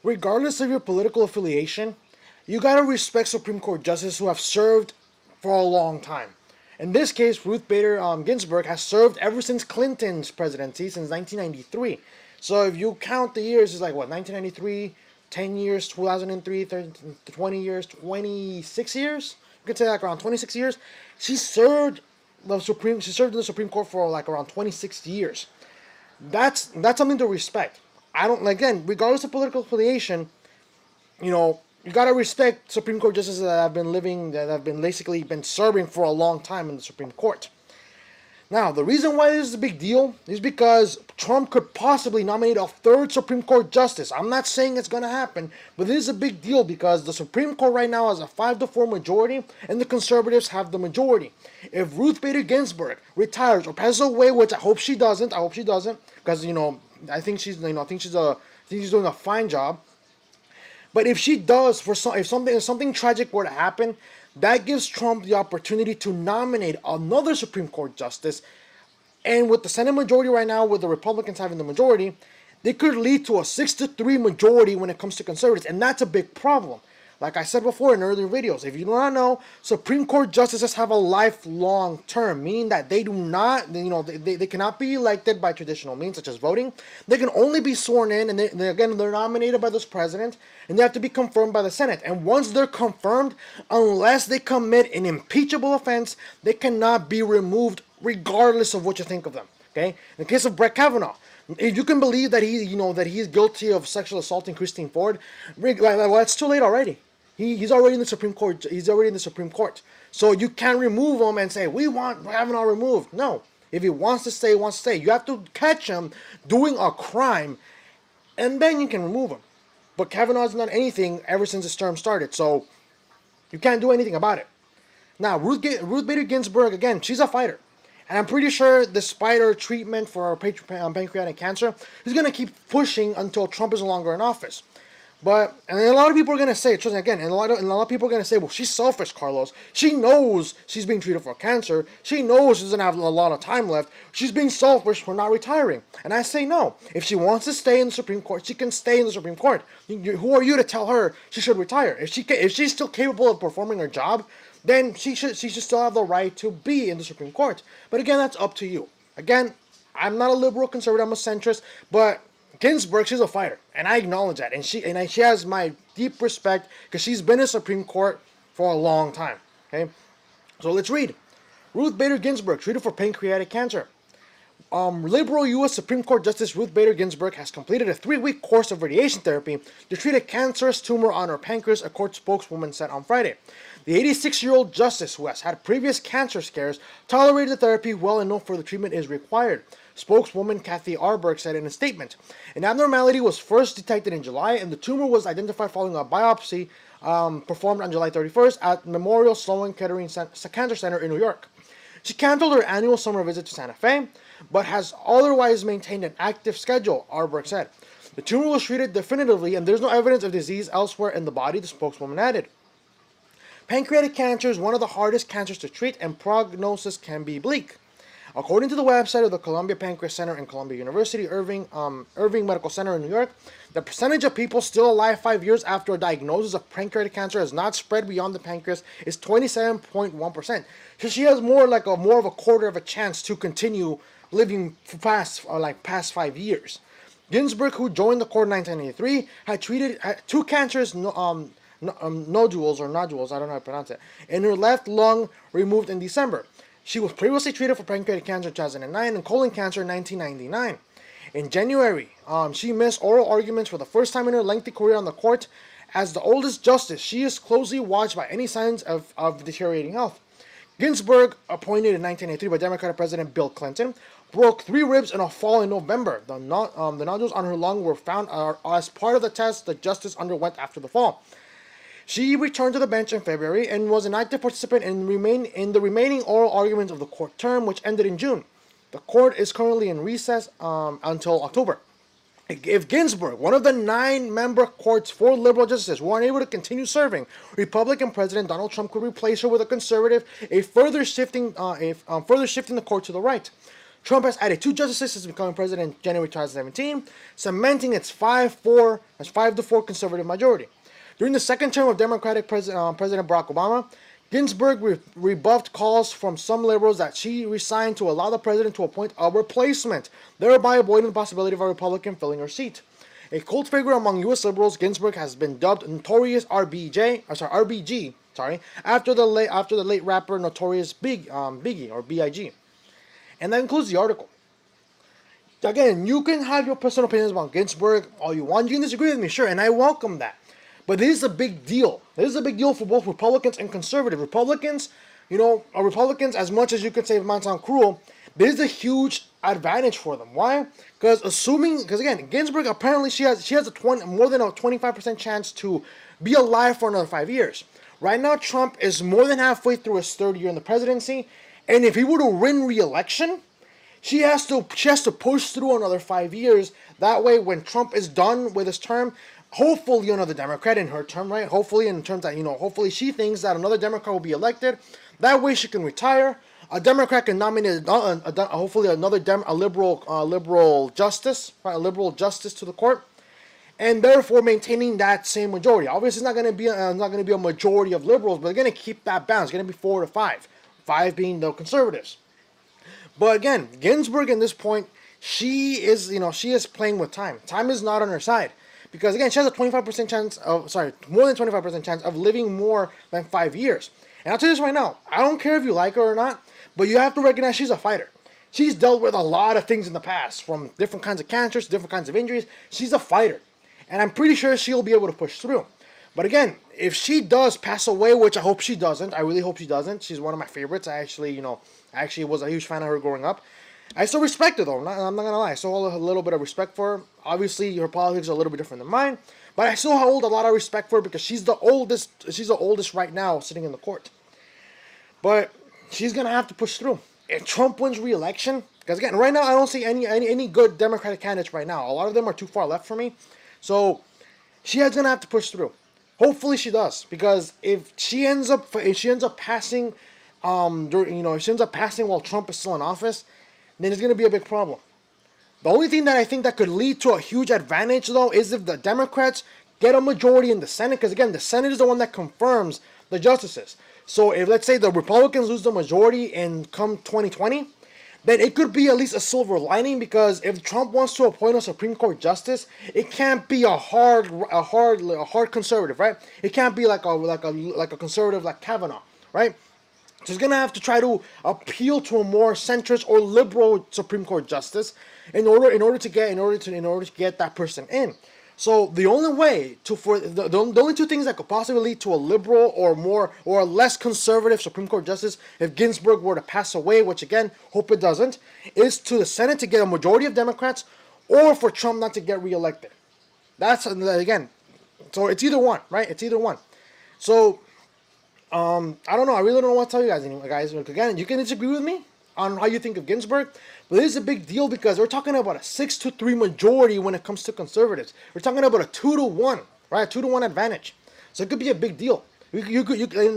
regardless of your political affiliation, you gotta respect Supreme Court justices who have served for a long time. In this case, Ruth Bader Ginsburg has served ever since Clinton's presidency, since 1993. So if you count the years, it's like what, 1993, 10 years, 2003, 20 years, 26 years? You could say like around 26 years. She served in the Supreme Court for like around 26 years. That's something to respect. I don't, again, regardless of political affiliation, you gotta respect Supreme Court justices that have been basically been serving for a long time in the Supreme Court. Now, the reason why this is a big deal is because Trump could possibly nominate a third Supreme Court justice. I'm not saying it's going to happen, but this is a big deal because the Supreme Court right now has a 5-4 majority, and the conservatives have the majority. If Ruth Bader Ginsburg retires or passes away, which I hope she doesn't, because I think she's doing a fine job. But if she does, if something tragic were to happen, that gives Trump the opportunity to nominate another Supreme Court justice. And with the Senate majority right now, with the Republicans having the majority, they could lead to a 6-3 majority when it comes to conservatives. And that's a big problem. Like I said before in earlier videos, if you do not know, Supreme Court justices have a lifelong term, meaning that they do not, they cannot be elected by traditional means, such as voting. They can only be sworn in, and they're nominated by this president, and they have to be confirmed by the Senate. And once they're confirmed, unless they commit an impeachable offense, they cannot be removed, regardless of what you think of them. Okay? In the case of Brett Kavanaugh, if you can believe that he's guilty of sexual assaulting Christine Ford, well, it's too late already. He's already in the Supreme Court. He's already in the Supreme Court. So you can't remove him and say, we want Kavanaugh removed. No. If he wants to stay, he wants to stay. You have to catch him doing a crime, and then you can remove him. But Kavanaugh hasn't done anything ever since his term started, so you can't do anything about it. Now, Ruth Bader Ginsburg, again, she's a fighter. And I'm pretty sure, despite her treatment for pancreatic cancer, she's going to keep pushing until Trump is no longer in office. And a lot of people are going to say, trust me, again, and a lot of people are going to say, well, she's selfish, Carlos. She knows she's being treated for cancer. She knows she doesn't have a lot of time left. She's being selfish for not retiring. And I say no. If she wants to stay in the Supreme Court, she can stay in the Supreme Court. Who are you to tell her she should retire? If she's still capable of performing her job, then she should still have the right to be in the Supreme Court. But again, that's up to you. Again, I'm not a liberal conservative, I'm a centrist, but Ginsburg, she's a fighter, and I acknowledge that, and she has my deep respect because she's been in the Supreme Court for a long time. Okay, so let's read. Ruth Bader Ginsburg, treated for pancreatic cancer. Liberal U.S. Supreme Court Justice Ruth Bader Ginsburg has completed a 3-week course of radiation therapy to treat a cancerous tumor on her pancreas, a court spokeswoman said on Friday. The 86-year-old justice, who has had previous cancer scares, tolerated the therapy well and no further treatment is required. Spokeswoman Kathy Arberg said in a statement, an abnormality was first detected in July, and the tumor was identified following a biopsy performed on July 31st at Memorial Sloan Kettering Cancer Center in New York. She canceled her annual summer visit to Santa Fe, but has otherwise maintained an active schedule, Arberg said. The tumor was treated definitively, and there's no evidence of disease elsewhere in the body, the spokeswoman added. Pancreatic cancer is one of the hardest cancers to treat, and prognosis can be bleak. According to the website of the Columbia Pancreas Center and Columbia University Irving Medical Center in New York, the percentage of people still alive 5 years after a diagnosis of pancreatic cancer has not spread beyond the pancreas is 27.1%. So she has more of a quarter of a chance to continue living past 5 years. Ginsburg, who joined the court in 1983, had treated two cancerous nodules, I don't know how to pronounce it, in her left lung removed in December. She was previously treated for pancreatic cancer in 2009 and colon cancer in 1999. In January, she missed oral arguments for the first time in her lengthy career on the court. As the oldest justice, she is closely watched by any signs of deteriorating health. Ginsburg, appointed in 1983 by Democratic President Bill Clinton, broke 3 ribs in a fall in November. The nodules on her lung were found as part of the test the justice underwent after the fall. She returned to the bench in February and was an active participant in the remaining oral arguments of the court term, which ended in June. The court is currently in recess until October. If Ginsburg, one of the 9-member court's 4 liberal justices, were unable to continue serving, Republican President Donald Trump could replace her with a conservative, further shifting the court to the right. Trump has added 2 justices since becoming president in January 2017, cementing its 5-4 conservative majority. During the second term of Democratic President Barack Obama, Ginsburg rebuffed calls from some liberals that she resigned to allow the president to appoint a replacement, thereby avoiding the possibility of a Republican filling her seat. A cult figure among U.S. liberals, Ginsburg has been dubbed Notorious RBG, after the late rapper Notorious Biggie or Big, and that includes the article. Again, you can have your personal opinions about Ginsburg all you want. You can disagree with me, sure, and I welcome that. But this is a big deal. This is a big deal for both Republicans and conservative. Republicans, Republicans, as much as you could say it might sound cruel, this is a huge advantage for them. Why? Because again, Ginsburg apparently she has more than a 25% chance to be alive for another 5 years. Right now, Trump is more than halfway through his third year in the presidency, and if he were to win re-election, she has to push through another 5 years. That way, when Trump is done with his term, hopefully another Democrat in her term, right? Hopefully, in terms that hopefully she thinks that another Democrat will be elected. That way, she can retire. A Democrat can nominate hopefully a liberal justice, right? A liberal justice to the court, and therefore maintaining that same majority. Obviously, it's not going to be a majority of liberals, but they're going to keep that balance. It's going to be 4 to 5, 5 being the conservatives. But again, Ginsburg, at this point, she is playing with time. Time is not on her side. Because again, she has a 25% chance more than 25% chance of living more than 5 years. And I'll tell you this right now, I don't care if you like her or not, but you have to recognize she's a fighter. She's dealt with a lot of things in the past, from different kinds of cancers, different kinds of injuries. She's a fighter. And I'm pretty sure she'll be able to push through. But again, if she does pass away, which I hope she doesn't, I really hope she doesn't. She's one of my favorites. I actually was a huge fan of her growing up. I still respect her, though. I'm not going to lie. I still hold a little bit of respect for her. Obviously, her politics are a little bit different than mine. But I still hold a lot of respect for her because she's the oldest. She's the oldest right now sitting in the court. But she's going to have to push through. If Trump wins re-election, because again, right now I don't see any good Democratic candidates right now. A lot of them are too far left for me. So she is going to have to push through. Hopefully she does. Because if she ends up passing, if she ends up passing while Trump is still in office, then it's going to be a big problem. The only thing that I think that could lead to a huge advantage, though, is if the Democrats get a majority in the Senate. Because, again, the Senate is the one that confirms the justices. So if, let's say, the Republicans lose the majority in come 2020, then it could be at least a silver lining. Because if Trump wants to appoint a Supreme Court justice, it can't be a hard conservative, right? It can't be like a conservative like Kavanaugh, right? So he's going to have to try to appeal to a more centrist or liberal Supreme Court justice in order to get that person in. So the only way the only two things that could possibly lead to a liberal or a less conservative Supreme Court justice if Ginsburg were to pass away, which again, hope it doesn't, is to the Senate to get a majority of Democrats or for Trump not to get reelected. That's, again, so it's either one, right? It's either one. So I don't know. I really don't know what to tell you guys anymore, guys. Again, you can disagree with me on how you think of Ginsburg, but this is a big deal because we're talking about a 6-3 majority when it comes to conservatives. We're talking about a 2-1, right? A 2-1 advantage. So it could be a big deal. And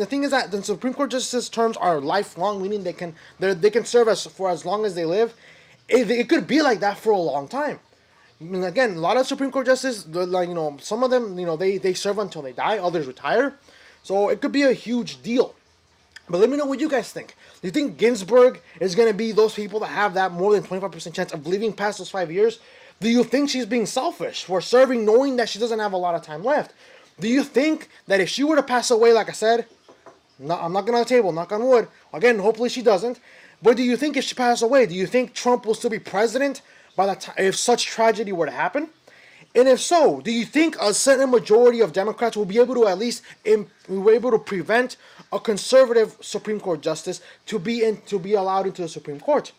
the thing is that the Supreme Court justices' terms are lifelong, meaning they can serve for as long as they live. It could be like that for a long time. I mean, again, a lot of Supreme Court justices, some of them, they serve until they die. Others retire. So it could be a huge deal. But let me know what you guys think. Do you think Ginsburg is going to be those people that have that more than 25% chance of living past those 5 years? Do you think she's being selfish for serving knowing that she doesn't have a lot of time left? Do you think that if she were to pass away, like I said, I'm knocking on the table, knock on wood, again, hopefully she doesn't, but do you think if she passes away, do you think Trump will still be president by the time if such tragedy were to happen? And if so, do you think a certain majority of Democrats will be able to at least prevent a conservative Supreme Court justice to be allowed into the Supreme Court?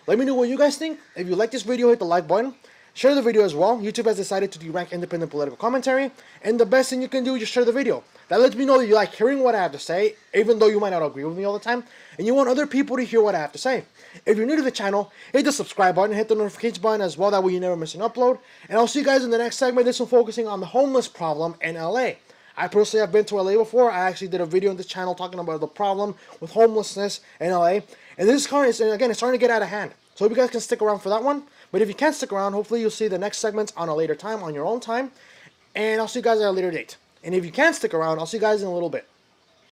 Let me know what you guys think. If you like this video, hit the like button. Share the video as well. YouTube has decided to derank independent political commentary. And the best thing you can do is just share the video. That lets me know that you like hearing what I have to say, even though you might not agree with me all the time. And you want other people to hear what I have to say. If you're new to the channel, hit the subscribe button, hit the notification button as well. That way you never miss an upload. And I'll see you guys in the next segment. This one focusing on the homeless problem in LA. I personally have been to LA before. I actually did a video on this channel talking about the problem with homelessness in LA. And this is again, it's starting to get out of hand. So hope you guys can stick around for that one. But if you can't stick around, hopefully you'll see the next segments on a later time, on your own time. And I'll see you guys at a later date. And if you can stick around, I'll see you guys in a little bit.